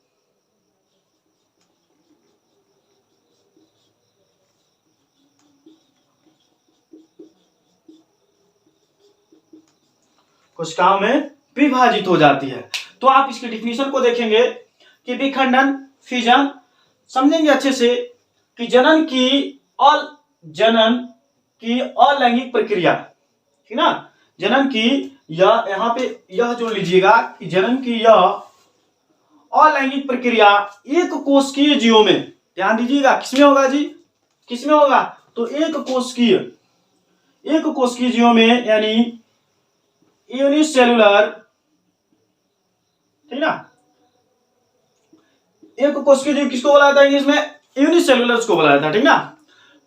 कोशिकाओं में विभाजित हो जाती है। तो आप इसकी डिफिनीशन को देखेंगे कि विखंडन, फिजन, समझेंगे अच्छे से कि जनन की अलैंगिक प्रक्रिया, ठीक ना, जनन की यह यहाँ पे यह जो लीजिएगा कि जनन की यह अलैंगिक प्रक्रिया एक कोशिकीय जीवों में, ध्यान दीजिएगा किसमें होगा जी, किसमें होगा, तो एक कोशिकीय जीवों में, यानी यूनिसेलुलर, ठीक ना, एक कोशिकीय जीव किसको बोला जाता है इंग्लिश में, यूनिसेलुलर को बोला जाता है, ठीक ना।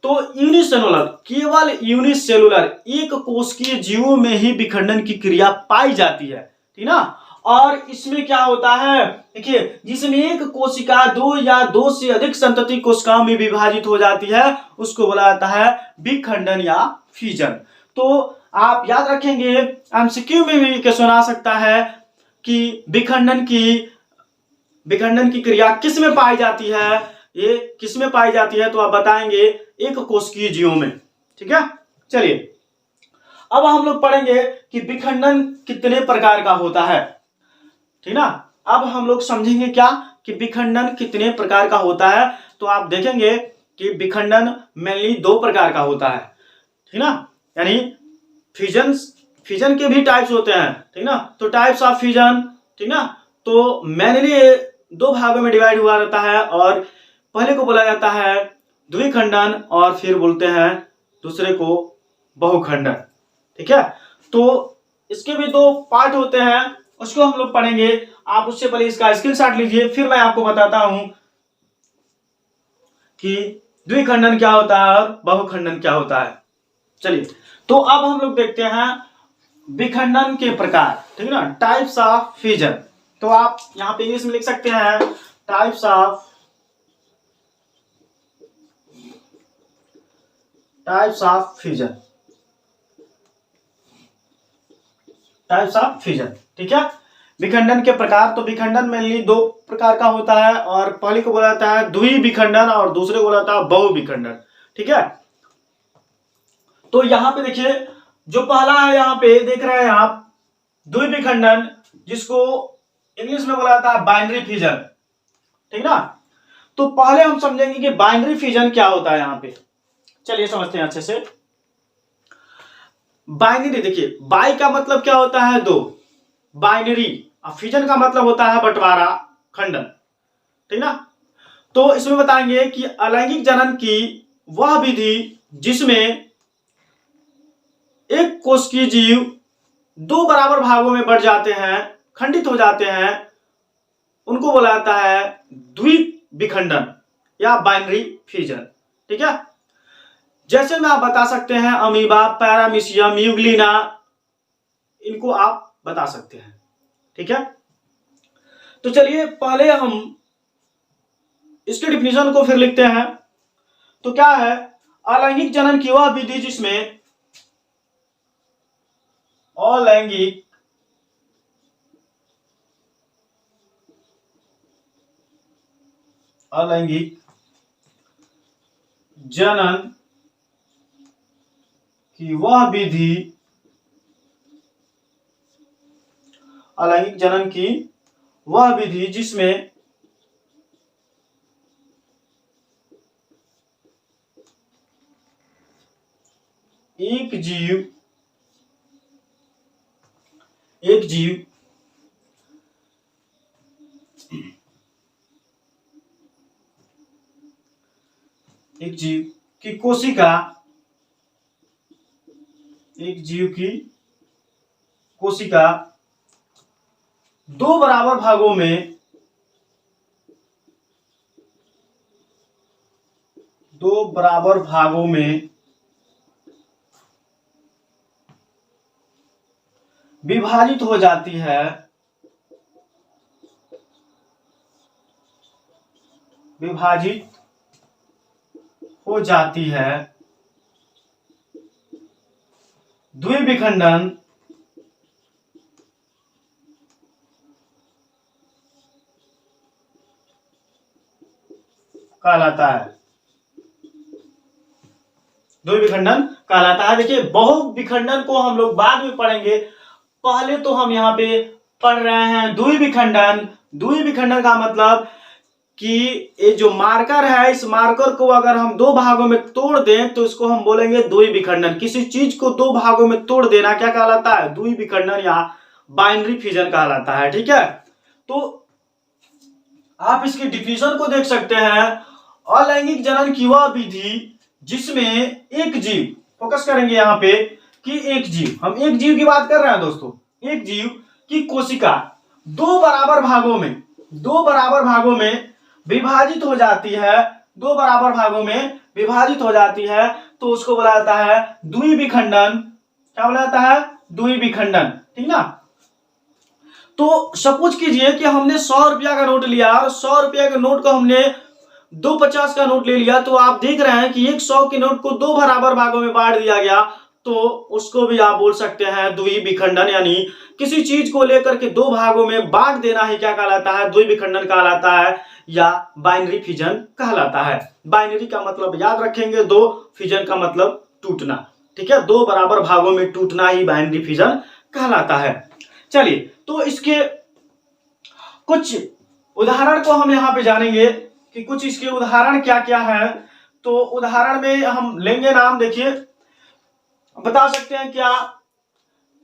तो यूनिसेलुलर, केवल यूनिसेलुलर एक कोशिकीय जीवों में ही विखंडन की क्रिया पाई जाती है, ठीक ना। और इसमें क्या होता है, देखिए, जिसमें एक कोशिका दो या दो से अधिक संतति कोशिकाओं में विभाजित हो जाती है उसको बोला जाता है विखंडन या फिजन। तो आप याद रखेंगे, एमसीक्यू में भी क्वेश्चन आ सकता है कि विखंडन की क्रिया किस में पाई जाती है, ये किस में पाई जाती है, तो आप बताएंगे एक कोशिकीय जीवों में, ठीक है। चलिए अब हम लोग पढ़ेंगे कि विखंडन कितने प्रकार का होता है, ठीक ना। अब हम लोग समझेंगे क्या कि विखंडन कितने प्रकार का होता है। तो आप देखेंगे कि विखंडन मेनली दो प्रकार का होता है, ठीक ना, यानी फिजन के भी टाइप्स होते हैं, ठीक ना। तो टाइप्स ऑफ फिजन, ठीक ना, तो मेनली दो भागों में डिवाइड हुआ रहता है, और पहले को बोला जाता है द्विखंडन और फिर बोलते हैं दूसरे को बहुखंडन, ठीक है। तो इसके भी दो पार्ट होते हैं, उसको हम लोग पढ़ेंगे। आप उससे पहले इसका स्क्रीनशॉट लीजिए, फिर मैं आपको बताता हूं कि द्विखंडन क्या होता है और बहुखंडन क्या होता है। चलिए, तो अब हम लोग देखते हैं विखंडन के प्रकार, ठीक है ना, टाइप्स ऑफ फिजन। तो आप यहां पे इंग्लिश में लिख सकते हैं types of fission, types of fission, ठीक है। विखंडन के प्रकार, तो विखंडन मेनली दो प्रकार का होता है, और पहले को बोला जाता है द्विविखंडन और दूसरे को बोला जाता है बहुविखंडन, ठीक है। तो यहां पे देखिए, जो पहला है यहां पे देख रहे हैं आप द्विविखंडन, जिसको इंग्लिश में बोला जाता है बाइनरी फिजन, ठीक ना। तो पहले हम समझेंगे कि बाइनरी फिजन क्या होता है यहां पे। चलिए समझते हैं अच्छे से। बाइनरी, देखिए बाई का मतलब क्या होता है, दो, बाइनरी, और फिजन का मतलब होता है बंटवारा, खंडन, ठीक ना। तो इसमें बताएंगे कि अलैंगिक जनन की वह विधि जिसमें एक कोशिकीय जीव दो बराबर भागों में बढ़ जाते हैं, खंडित हो जाते हैं, उनको बोला जाता है द्विविखंडन या बाइनरी फिजन, ठीक है। जैसे में आप बता सकते हैं अमीबा, पैरामीशियम, यूग्लिना, इनको आप बता सकते हैं, ठीक है। तो चलिए पहले हम इसके डिफिनीशन को फिर लिखते हैं। तो क्या है, अलैंगिक जनन की वह विधि जिसमें अलैंगिक जनन की वह विधि, अलैंगिक जनन की वह विधि जिसमें एक जीव की कोशिका, एक जीव की कोशिका दो बराबर भागों में विभाजित हो जाती है, द्विविखंडन कहलाता है, द्विविखंडन कहलाता है। देखिए बहुविखंडन को हम लोग बाद में पढ़ेंगे, पहले तो हम यहाँ पे पढ़ रहे हैं द्विविखंडन। द्विविखंडन का मतलब कि ये जो मार्कर है, इस मार्कर को अगर हम दो भागों में तोड़ दें तो इसको हम बोलेंगे द्विविखंडन। किसी चीज को दो भागों में तोड़ देना क्या कहलाता है? द्विविखंडन या बाइनरी फिजन कहलाता है। ठीक है, तो आप इसकी डिफिनेशन को देख सकते हैं। अलैंगिक जनन की वह विधि जिसमें एक जीव, फोकस करेंगे यहाँ पे कि एक जीव, हम एक जीव की बात कर रहे हैं दोस्तों, एक जीव की कोशिका दो बराबर भागों में विभाजित हो जाती है, दो बराबर भागों में विभाजित हो जाती है, तो उसको बोला जाता है द्विविखंडन। क्या बोला जाता है? द्विविखंडन। ठीक ना। तो सपोज कीजिए कि हमने 100 रुपया का नोट लिया और 100 रुपया के नोट को हमने 250 का नोट ले लिया, तो आप देख रहे हैं कि एक 100 के नोट को दो बराबर भागों में बांट दिया गया, तो उसको भी आप बोल सकते हैं द्विविखंडन। यानी किसी चीज को लेकर के दो भागों में बांट देना ही क्या कहलाता है? द्विविखंडन कहलाता है या बाइनरी फिजन कहलाता है। बाइनरी का मतलब याद रखेंगे, दो, फिजन का मतलब टूटना। ठीक है, दो बराबर भागों में टूटना ही बाइनरी फिजन कहलाता है। चलिए, तो इसके कुछ उदाहरण को हम यहाँ पे जानेंगे कि कुछ इसके उदाहरण क्या क्या है। तो उदाहरण में हम लेंगे नाम, देखिए बता सकते हैं क्या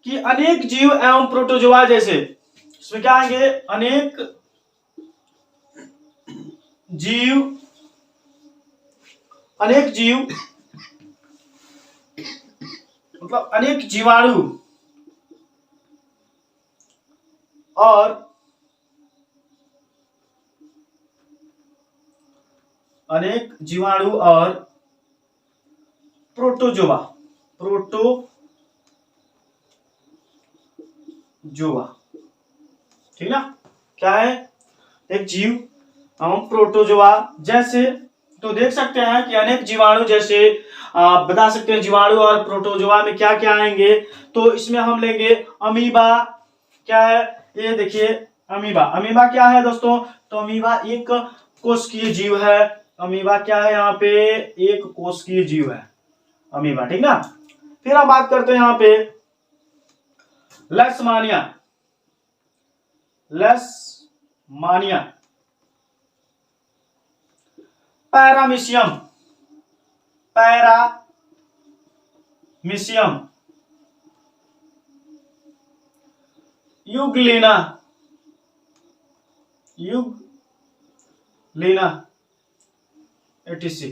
कि अनेक जीव एवं प्रोटोजोआ जैसे, इसमें क्या आएंगे? अनेक जीव मतलब अनेक जीवाणु और प्रोटोजोआ ठीक ना। क्या है? एक जीव एवं प्रोटोजोआ जैसे, तो देख सकते हैं कि अनेक जीवाणु जैसे बता सकते हैं। जीवाणु और प्रोटोजोआ में क्या क्या आएंगे? तो इसमें हम लेंगे अमीबा। क्या है ये? देखिए अमीबा क्या है दोस्तों? तो अमीबा एक कोशिकीय जीव है। अमीबा क्या है? यहाँ पे एक कोशिकीय जीव है अमीबा। ठीक ना। फिर हम बात करते हैं यहाँ पे लेशमानिया। Paramecium, Euglena etc।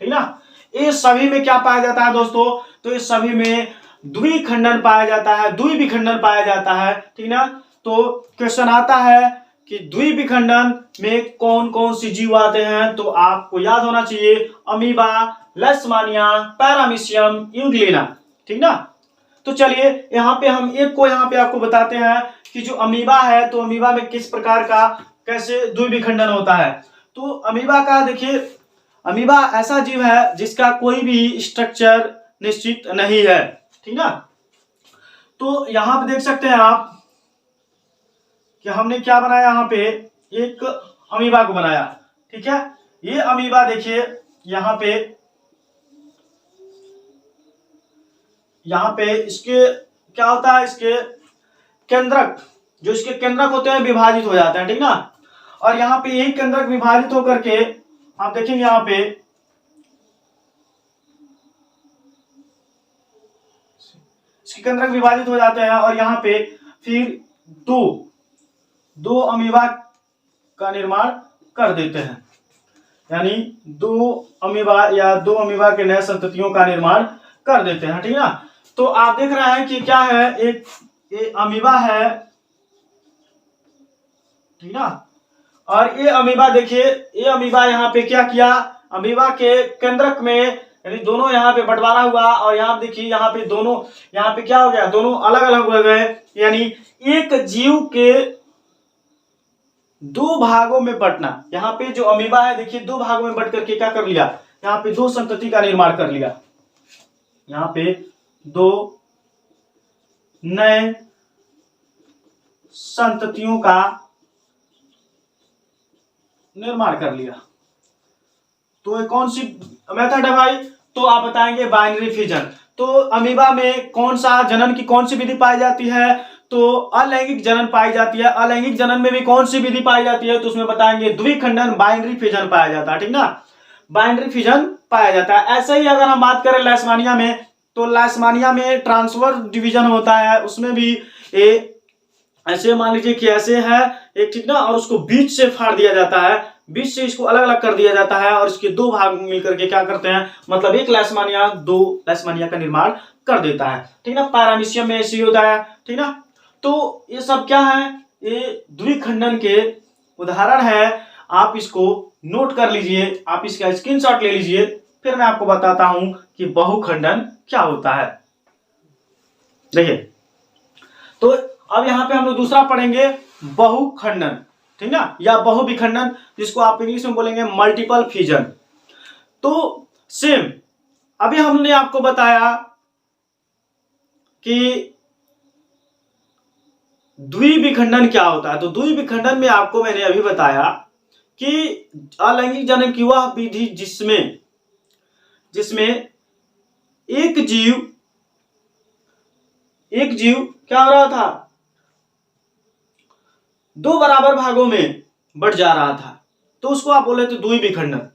ठीक ना। ये सभी में क्या पाया जाता है दोस्तों? तो इस सभी में द्विविखंडन पाया जाता है। ठीक ना। तो क्वेश्चन आता है कि द्विविखंडन में कौन कौन सी जीव आते हैं, तो आपको याद होना चाहिए अमीबा, लेशमानिया, पैरामीशियम, यूग्लिना। ठीक ना। तो चलिए यहाँ पे हम एक को यहाँ पे आपको बताते हैं कि जो अमीबा है, तो अमीबा में किस प्रकार का कैसे द्विविखंडन होता है। तो अमीबा का देखिए, अमीबा ऐसा जीव है जिसका कोई भी स्ट्रक्चर निश्चित नहीं है। ठीक ना। तो यहाँ पे देख सकते हैं आप कि हमने क्या बनाया, यहाँ पे एक अमीबा को बनाया। ठीक है, ये अमीबा देखिए यहाँ पे इसके क्या होता है? इसके केंद्रक, जो इसके केंद्रक होते हैं विभाजित हो जाते हैं। ठीक ना। और यहाँ पे यही केंद्रक विभाजित होकर के आप देखेंगे यहाँ पे इसके केंद्रक विभाजित हो जाते हैं और यहाँ पे फिर दो अमीबा का निर्माण कर देते हैं। यानी दो अमीबा के नए संततियों का निर्माण कर देते हैं। ठीक ना। तो आप देख रहे हैं कि क्या है, एक अमीबा है। ठीक ना। और ये अमीबा देखिए, ये अमीबा यहाँ पे क्या किया? अमीबा के केंद्रक में यानी दोनों यहाँ पे बंटवारा हुआ और यहाँ देखिए यहाँ पे दोनों, यहाँ पे क्या हो गया? दोनों अलग अलग हो गए। यानी एक जीव के दो भागों में बंटना। यहाँ पे जो अमीबा है देखिए दो भागों में बंट करके क्या कर लिया? यहाँ पे दो संतति का निर्माण कर लिया। यहाँ पे दो नए संततियों का निर्माण कर लिया। तो ये कौन सी मेथड है भाई? तो आप बताएंगे बाइनरी फिजन। तो अमीबा में कौन सा जनन की कौन सी विधि पाई जाती है? तो अलैंगिक जनन पाई जाती है। अलैंगिक जनन में भी कौन सी विधि पाई जाती है? तो उसमें बताएंगे द्विखंडन बाइनरी फिजन पाया जाता है, ठीक ना, बाइनरी फिजन पाया जाता है। ऐसे ही अगर हम बात करें लैस्मानिया में, तो लैस्मानिया में ट्रांसफर डिवीजन होता है, उसमें भी ऐसे मान लीजिए कि ऐसे है एक, ठीक ना, और उसको बीच से फाड़ दिया जाता है, बीच से इसको अलग अलग कर दिया जाता है और इसके दो भाग मिलकर के क्या करते हैं, मतलब एक लैस्मानिया दो लैस्मानिया का निर्माण कर देता है, ठीक ना। पैरामीशियम में ऐसे ही होता है, ठीक ना। तो ये सब क्या है, ये द्विखंडन के उदाहरण है। आप इसको नोट कर लीजिए, आप इसका स्क्रीनशॉट ले लीजिए, फिर मैं आपको बताता हूं कि बहुखंडन क्या होता है। देखिए, तो अब यहां पे हम लोग दूसरा पढ़ेंगे बहुखंडन, ठीक ना, या बहुविखंडन, जिसको आप इंग्लिश में बोलेंगे मल्टीपल फिजन। तो सेम अभी हमने आपको बताया कि द्विविखंडन क्या होता है। तो द्विविखंडन में आपको मैंने अभी बताया कि अलैंगिक जनन की वह विधि जिसमें एक जीव क्या हो रहा था, दो बराबर भागों में बढ़ जा रहा था, तो उसको आप बोले थे द्विविखंडन।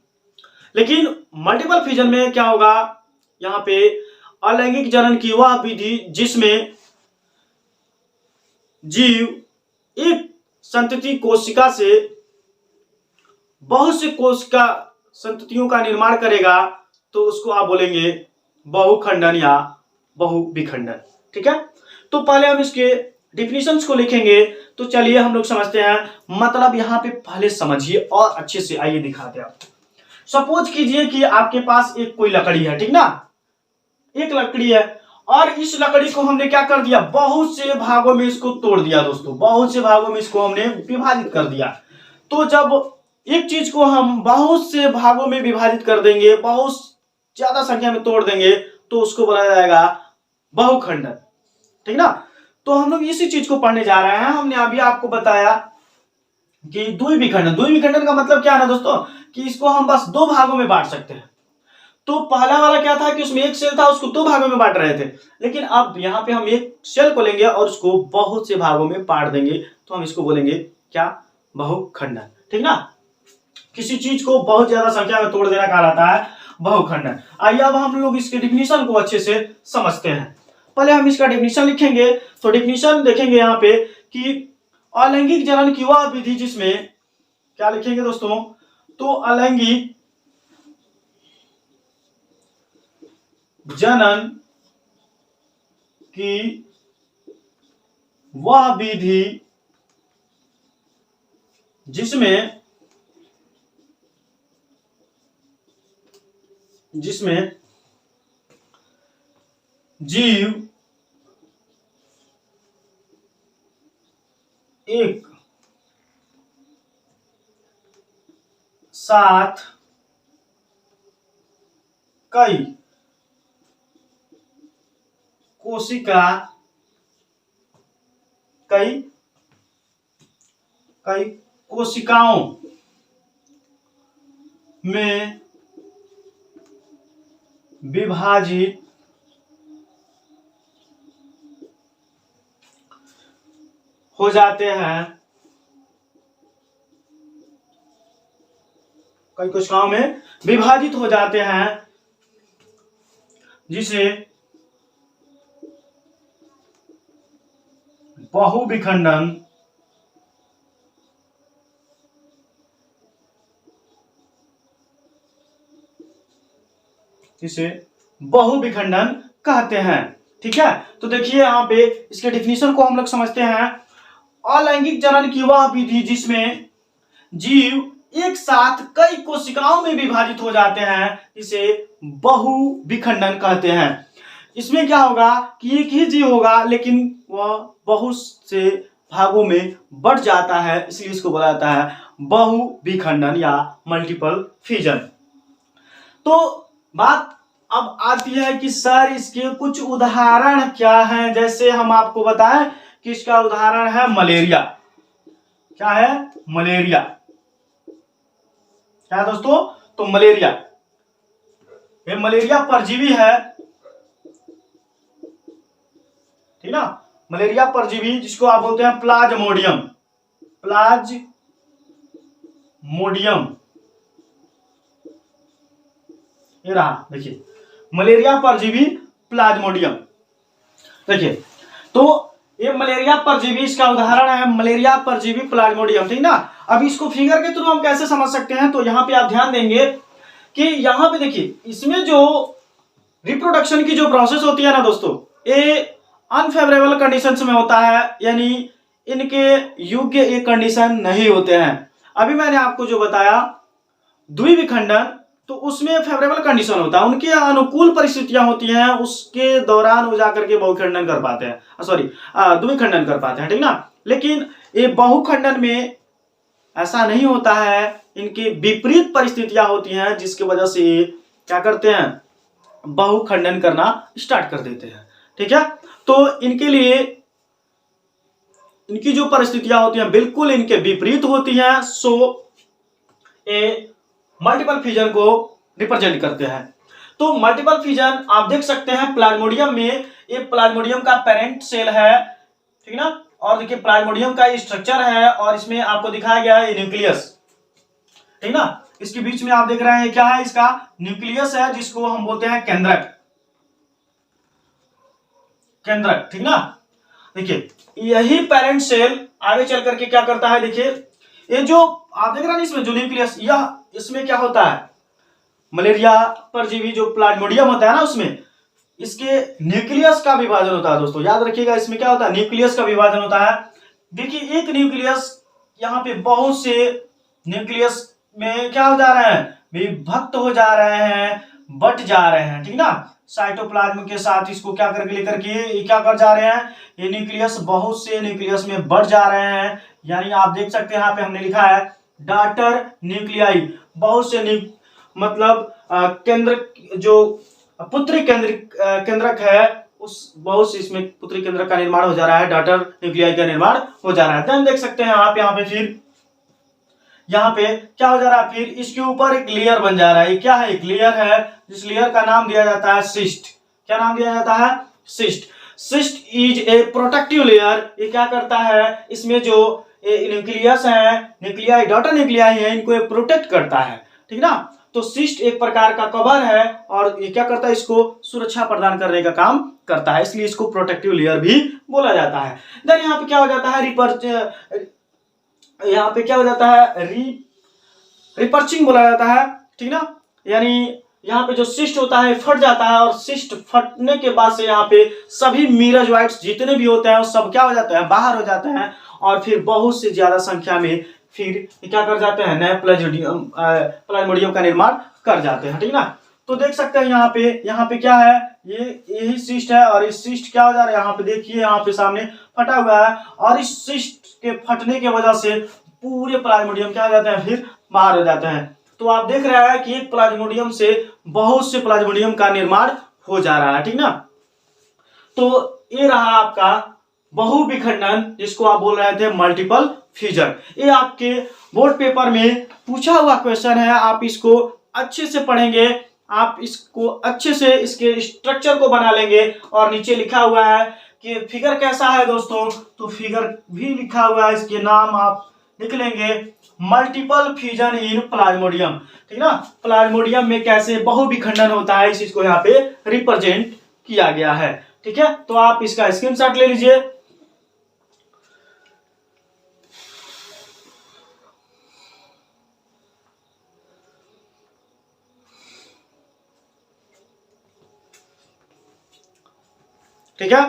लेकिन मल्टीपल फिजन में क्या होगा, यहां पे अलैंगिक जनन की वह विधि जिसमें जीव एक संतति कोशिका से बहुत से कोशिका संततियों का निर्माण करेगा, तो उसको आप बोलेंगे बहुखंडन या बहुविखंडन, ठीक है। तो पहले हम इसके डिफिनीशंस को लिखेंगे। तो चलिए हम लोग समझते हैं, मतलब यहां पे पहले समझिए और अच्छे से आइए दिखाते हैं आपको। सपोज कीजिए कि आपके पास एक कोई लकड़ी है, ठीक ना, एक लकड़ी है और इस लकड़ी को हमने क्या कर दिया, बहुत से भागों में इसको तोड़ दिया दोस्तों, बहुत से भागों में इसको हमने विभाजित कर दिया। तो जब एक चीज को हम बहुत से भागों में विभाजित कर देंगे, बहुत ज्यादा संख्या में तोड़ देंगे, तो उसको बोला जाएगा बहुखंडन, ठीक ना। तो हम लोग इसी चीज को पढ़ने जा रहे हैं। हमने अभी आपको बताया कि द्विविखंडन का मतलब क्या है ना दोस्तों, कि इसको हम बस दो भागों में बांट सकते हैं। तो पहला वाला क्या था कि उसमें एक सेल था, उसको दो भागों में बांट रहे थे, लेकिन अब यहाँ पे हम एक सेल को लेंगे और उसको बहुत से भागों में बांट देंगे, तो हम इसको बोलेंगे क्या, बहुखंडन, ठीक ना। किसी चीज को बहुत ज्यादा संख्या में तोड़ देना कहलाता है बहुखंडन। आइए अब हम लोग इसके डिफिनीशन को अच्छे से समझते हैं। पहले हम इसका डिफिनीशन लिखेंगे। तो डिफिनीशन देखेंगे यहाँ पे कि अलैंगिक जनन की वह विधि जिसमें, क्या लिखेंगे दोस्तों, तो अलैंगिक जनन की वह विधि जिसमें जीव एक साथ कई कोशिकाओं में विभाजित हो जाते हैं, कई कोशिकाओं में विभाजित हो जाते हैं, जिसे बहुविखंडन कहते हैं, ठीक है। तो देखिए यहाँ पे इसके डिफिनीशन को हम लोग समझते हैं। अलैंगिक जनन की वह विधि जिसमें जीव एक साथ कई कोशिकाओं में विभाजित हो जाते हैं, इसे बहुविखंडन कहते हैं। इसमें क्या होगा कि एक ही जीव होगा लेकिन वह बहुत से भागों में बढ़ जाता है, इसलिए इसको बोला जाता है बहुविखंडन या मल्टीपल फिजन। तो बात अब आती है कि सर इसके कुछ उदाहरण क्या हैं। जैसे हम आपको बताएं कि इसका उदाहरण है मलेरिया। क्या है, मलेरिया। क्या है दोस्तों, तो मलेरिया, ये मलेरिया परजीवी है, ठीक ना, मलेरिया परजीवी जिसको आप बोलते हैं प्लाज्मोडियम, प्लाज्मोडियम, ये रहा देखिए मलेरिया परजीवी प्लाज्मोडियम। देखिए तो ये मलेरिया परजीवी इसका उदाहरण है, मलेरिया परजीवी प्लाज्मोडियम, ठीक ना। अब इसको फिगर के थ्रू हम कैसे समझ सकते हैं, तो यहां पे आप ध्यान देंगे कि यहां पे देखिए इसमें जो रिप्रोडक्शन की जो प्रोसेस होती है ना दोस्तों, ये अनफेवरेबल कंडीशंस में होता है, यानी इनके योग्य ये कंडीशन नहीं होते हैं। अभी मैंने आपको जो बताया द्विविखंडन, तो उसमें फेवरेबल कंडीशन होता है, उनके अनुकूल परिस्थितियां होती हैं, उसके दौरान वो जाकर के बहुखंडन कर पाते हैं, सॉरी द्विखंडन कर पाते हैं, ठीक ना। लेकिन ये बहुखंडन में ऐसा नहीं होता है, इनकी विपरीत परिस्थितियां होती हैं, जिसकी वजह से क्या करते हैं, बहुखंडन करना स्टार्ट कर देते हैं, ठीक है। तो इनके लिए इनकी जो परिस्थितियां होती हैं बिल्कुल इनके विपरीत होती हैं, सो ए मल्टीपल फ्यूजन को रिप्रेजेंट करते हैं। तो मल्टीपल फ्यूजन आप देख सकते हैं प्लाज्मोडियम में, ये प्लाज्मोडियम का पेरेंट सेल है, ठीक ना, और देखिए प्लाज्मोडियम का स्ट्रक्चर है, और इसमें आपको दिखाया गया है न्यूक्लियस, ठीक ना। इसके बीच में आप देख रहे हैं क्या है, इसका न्यूक्लियस है, जिसको हम बोलते हैं केंद्रक, ठीक ना। देखिए यही पेरेंट सेल आगे चल करके क्या करता है, देखिए ये जो आप देख रहे हैं इसमें जो न्यूक्लियस, यह इसमें क्या होता है, मलेरिया परजीवी जो प्लाज्मोडियम होता है ना, उसमें इसके न्यूक्लियस का विभाजन होता है दोस्तों, याद रखिएगा इसमें क्या होता है, न्यूक्लियस का विभाजन होता है। देखिए एक न्यूक्लियस यहाँ पे बहुत से न्यूक्लियस में क्या हो जा रहे हैं, विभक्त हो जा रहे हैं, बट जा रहे हैं, ठीक ना। साइटोप्लाज्म के साथ इसको क्या करके लेकर के ये क्या कर जा रहे हैं, ये न्यूक्लियस बहुत से न्यूक्लियस में बढ़ जा रहे हैं, यानी आप देख सकते हैं यहाँ पे हमने लिखा है डॉटर न्यूक्लियाई, बहुत से मतलब केंद्र जो पुत्री केंद्रक है, उस बहुत से इसमें पुत्री केंद्रक का निर्माण हो जा रहा है, डॉटर न्यूक्लियाई का निर्माण हो जा रहा है। देन देख सकते हैं आप यहाँ पे फिर यहाँ पे क्या हो जा रहा है, फिर इसके ऊपर एक लेयर बन जा रहा है, ये क्या है, एक लेयर है, जिस लेयर का नाम दिया जाता है सिस्ट। क्या नाम दिया जाता है, cyst. Cyst is a protective layer, ये क्या करता है, इसमें जो न्यूक्लियस है, न्यूक्लियाई डॉटर न्यूक्लियाई है, इनको ये प्रोटेक्ट करता है, ठीक ना। तो सिस्ट एक प्रकार का कवर है, और ये क्या करता है, इसको सुरक्षा प्रदान करने का काम करता है, इसलिए इसको प्रोटेक्टिव लेयर भी बोला जाता है। देन यहाँ पे क्या हो जाता है, यहाँ पे क्या हो जाता है, रिपर्चिंग बोला जाता है, ठीक ना, यानी यहाँ पे जो सिस्ट होता है फट जाता है, और सिस्ट फटने के बाद से यहाँ पे सभी मीराजोइट्स जितने भी होते हैं वो सब क्या हो जाते हैं, बाहर हो जाते हैं, और फिर बहुत से ज्यादा संख्या में फिर क्या कर जाते हैं, नए प्लाज्मोडियम का निर्माण कर जाते हैं, ठीक ना। तो देख सकते हैं यहाँ पे क्या है, ये यही सिस्ट है, और इस सिस्ट क्या हो जा रहा है, यहाँ पे देखिए यहाँ पे सामने फटा हुआ है, और इस सिस्ट के फटने की वजह से पूरे प्लाज्मोडियम क्या हो जाते हैं, फिर बाहर हो जाते हैं। तो आप देख रहे हैं कि एक प्लाज्मोडियम से बहुत से प्लाज्मोडियम का निर्माण हो जा रहा है, ठीक ना। तो ये रहा आपका बहुविखंडन, जिसको आप बोल रहे थे मल्टीपल फ्यूजन। ये आपके बोर्ड पेपर में पूछा हुआ क्वेश्चन है, आप इसको अच्छे से पढ़ेंगे, आप इसको अच्छे से इसके स्ट्रक्चर को बना लेंगे, और नीचे लिखा हुआ है कि फिगर कैसा है दोस्तों, तो फिगर भी लिखा हुआ है, इसके नाम आप लिख लेंगे, मल्टीपल फ्यूजन इन प्लाज्मोडियम, ठीक ना। प्लाज्मोडियम में कैसे बहुविखंडन होता है, इस चीज को यहाँ पे रिप्रेजेंट किया गया है, ठीक है। तो आप इसका स्क्रीनशॉट ले लीजिए। ठीक है,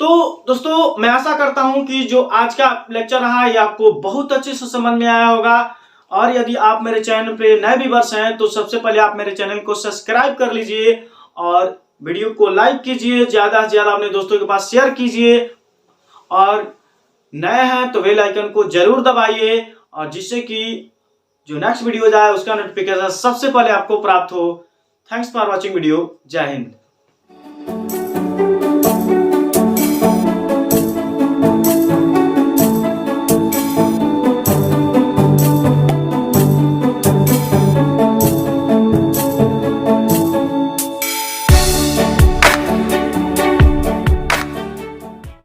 तो दोस्तों मैं आशा करता हूं कि जो आज का लेक्चर रहा ये आपको बहुत अच्छे से समझ में आया होगा, और यदि आप मेरे चैनल पे नए व्यूअर्स हैं तो सबसे पहले आप मेरे चैनल को सब्सक्राइब कर लीजिए, और वीडियो को लाइक कीजिए, ज्यादा से ज्यादा अपने दोस्तों के पास शेयर कीजिए, और नए हैं तो बेल आइकन को जरूर दबाइए, और जिससे कि जो नेक्स्ट वीडियो जाए उसका नोटिफिकेशन सबसे पहले आपको प्राप्त हो। Thanks for watching video. जय हिंद।